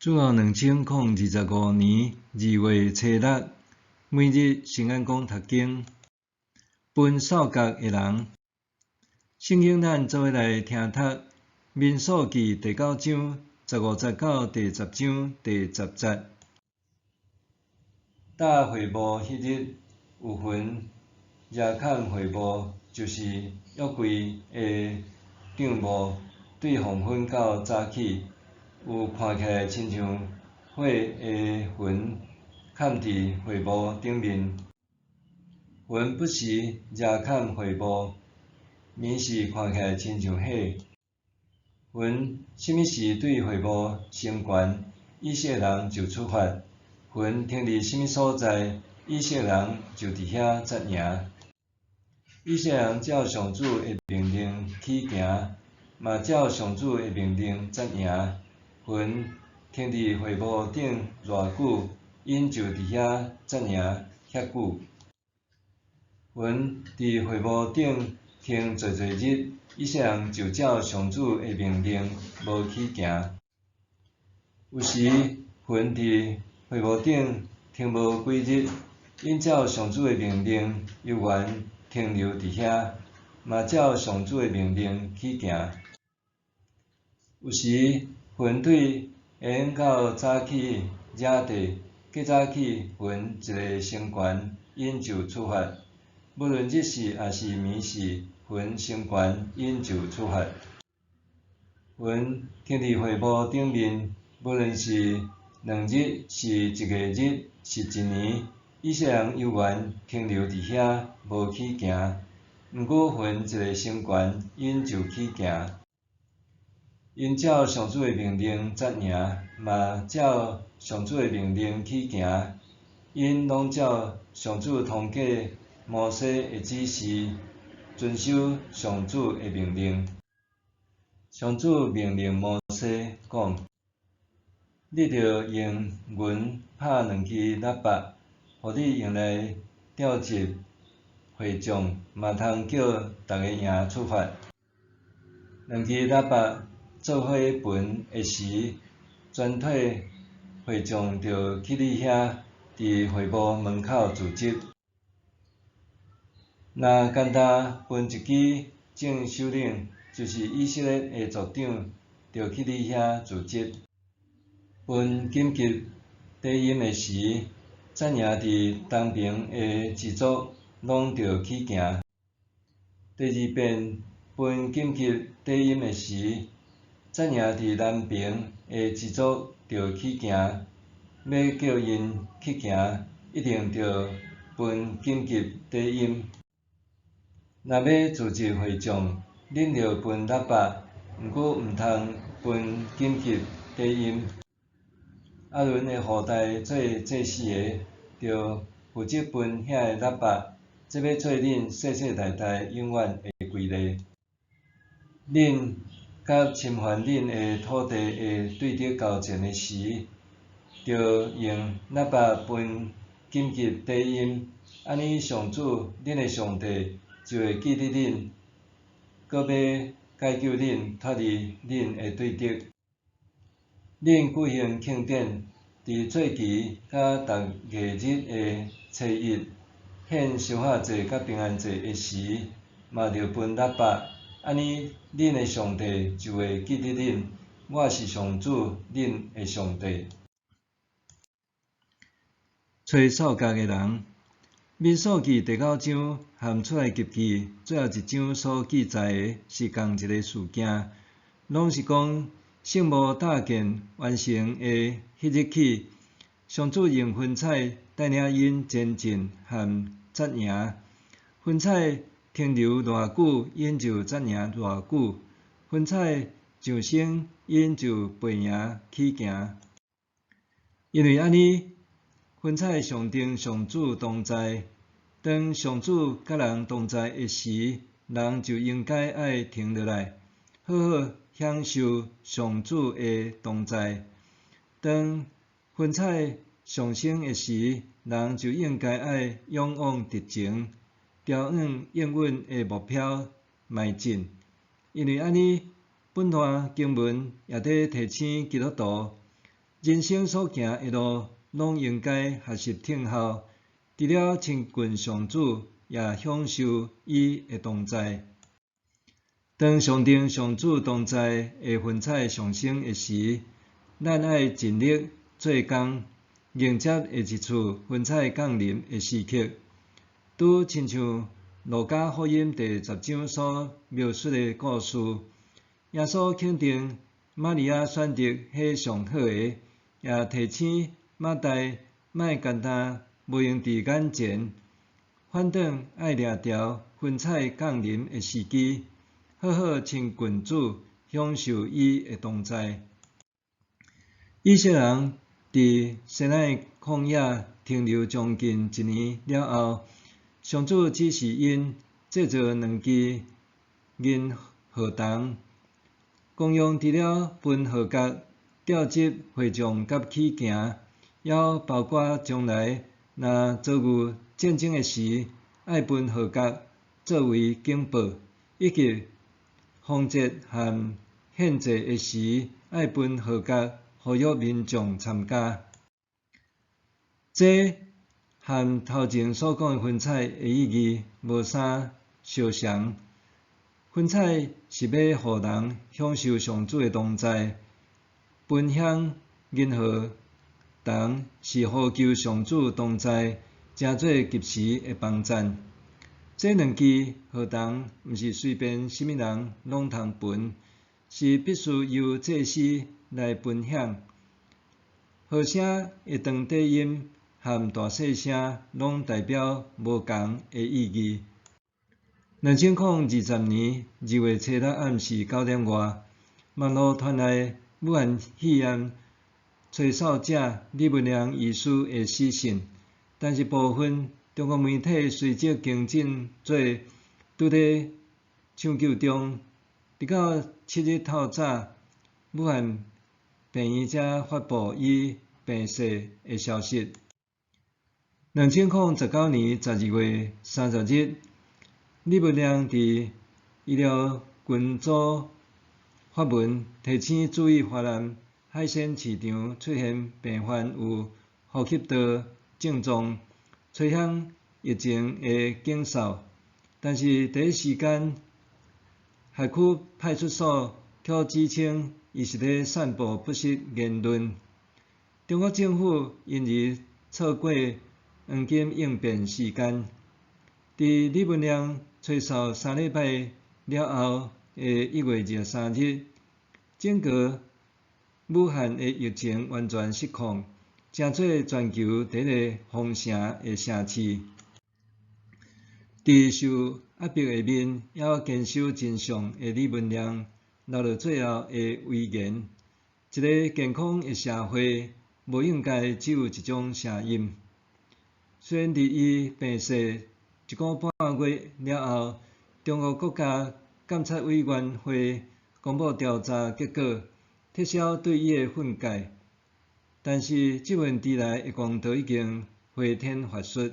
主后2025年2月初6，每日圣安宫读经，分数角的人。圣经咱做伙来听读《民数记》第9章15节到第10章第10节。搭会幕迄日有云夜砍会幕，就是约柜的帐幕，对黄昏到早起，有看起来亲像火的云嵌伫会幕顶面。云不时夜砍会幕，明时看起来亲像火。云什么时对会幕升悬，以色列人就出发；云停伫什么所在，以色列人就伫遐扎营。以色列人照上主的命令起行，嘛照上主的命令扎营。云停伫会幕顶偌久，因就伫遐扎营遐久。云伫会幕顶停侪日，以色列人就照上主的命令无起行。有时云伫会幕顶停无几日，因照上主的命令悠然停留伫遐，嘛照上主的命令起行。有时云对下暗到早起惹地，过早起云一个升悬，因就出发。无论日时还是暝时，云升悬，因就出发。云停伫会幕顶面，无论是2日，是1个日，是1年，以色列人悠然停留伫遐，无起行。毋过云一个升悬，因就起行。因照上主的命令扎营，嘛照上主的命令起行。因拢照上主通过摩西的指示，遵守上主的命令。上主命令摩西讲：你着用云拍2支喇叭，互你用来召集会众，嘛通叫逐个营出发。2支喇叭做火盆的时，全体会众着去你遐，伫会幕门口聚集。若简单分一支正首领，就是以色列的族长，着去你遐聚集。分紧急低音的时，扎营伫东边的一族拢着起行。第2遍分紧急低音的时，扎营伫南边的一族着起行。要叫因起行，一定着分紧急低音。若要聚集会众，恁着分喇叭，毋过毋通分紧急低音。亚伦的后代做祭司的，着负责分遐个喇叭，这要做恁世世代代永远的规律。恁甲侵犯恁的土地的对敌交战的时，着用喇叭分紧急低音，安尼上主恁的上帝就会记得恁，搁要解救恁脱离恁的对敌。恁举行庆典，伫做期甲逐月日的初一，献烧烤节甲平安节的时，嘛着分喇叭，安尼恁的上帝就会记得恁，我是上主恁的上帝。找数角的人，民数记第9章含出埃及记最后一章所记载的是同一个事件，拢是讲圣幕搭建完成的迄日起，上主用云彩带领因前进和扎营。云彩停留偌久，因就扎营偌久；云彩上升，因就背营起行。因为安尼，云彩象征上主同在。当上主甲人同在的时，人就应该爱停落来，好好享受上主的同在。当云彩上升的时，人就应该爱勇往直前，朝向永远的目标迈进。因为安尼，本段经文也在提醒基督徒，人生所行的路，拢应该学习听候。除了亲近上主，也享受伊的同在。当上帝上主同在的云彩上升的时，咱爱尽力做工，迎接下一次云彩降临的时刻。拄亲像路加福音第10章所描述的故事，耶稣肯定玛利亚选择迄上好的，也提醒马代莫简单无用伫眼前，反倒爱掠条云彩降临的时机，好好亲近主，享受伊的同在。以色列人伫西奈旷野停留将近1年了后，上主指示因制造2支银河筒，公用除了分河角调集会众甲起行，也包括将来若遭遇战争的时，爱分河角作为警报，以及丰节和献祭的时，爱分河角呼吁民众参加。这和头前所讲的云彩的意义无啥相像。云彩是要互人享受上主的同在，分享银河筒是呼求上主同在，诚做及时的帮赞。这2支河筒毋是随便什么人拢通分，是必须由祭司来分享。号声的长低音和大细声拢代表无同的意义。2020年2月初6暗时9点外，网络传来武汉肺炎吹哨者李文亮医师的死讯，但是部分中国媒体随即更正做拄在抢救中。直到7日透早，武汉病院才发布伊病逝的消息。2019年12月30日，李文亮伫医疗群组发文提醒注意华南海鲜市场出现频繁有呼吸道症状、吹响疫情的警哨，但是第一时间，海区派出所却指称伊是咧散布不实言论。中国政府因而错过黄金应变时间，伫李文亮吹哨3礼拜了后的1月23日，整个武汉的疫情完全失控，成做全球第一个封城的城市。伫受压迫下面，还坚守真相的李文亮，留到最后的遗言：一个健康的社会，无应该只有一种声音。虽然伫伊病逝1个半月了后，中国国家监察委员会公布调查结果，撤销对伊的训诫，但是这份迟来的公道已经回天乏术。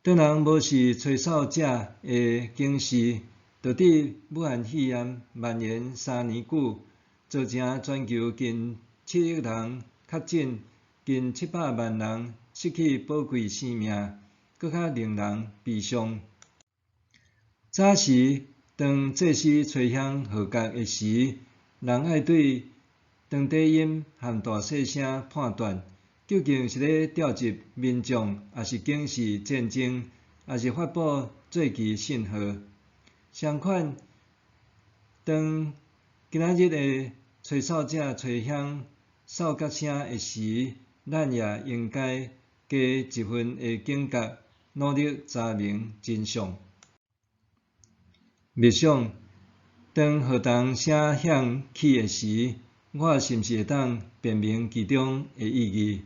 当然无视吹哨者的警示，导致武汉肺炎蔓延3年久，造成全球近7亿人确诊，近700万人失去宝贵生命，搁较令人悲伤。早时，当祭司吹响号角的时，人爱对长低音和大细声判断，究竟是咧调集民众，还是警示战争，还是发布做期信号。相反，当今仔日的吹哨者吹响哨角声的时，咱也应该加一份的警觉，努力查明真相。默想，当号筒声响起的时，我是毋是会当辨明其中的意义？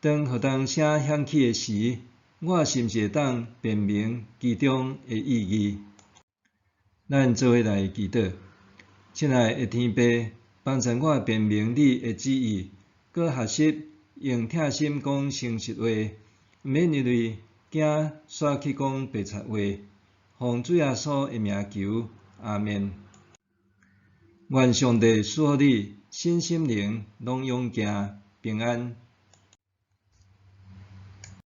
当号筒声响起的时，我是毋是会当辨明其中的意义？咱做伙来祈祷，亲爱的天父，帮助我辨明你的旨意，搁学习用疼心讲诚实话，毋免因为惊煞去讲白贼话。奉主耶稣的名求，阿们。愿上帝赐福你，身心灵拢勇健平安。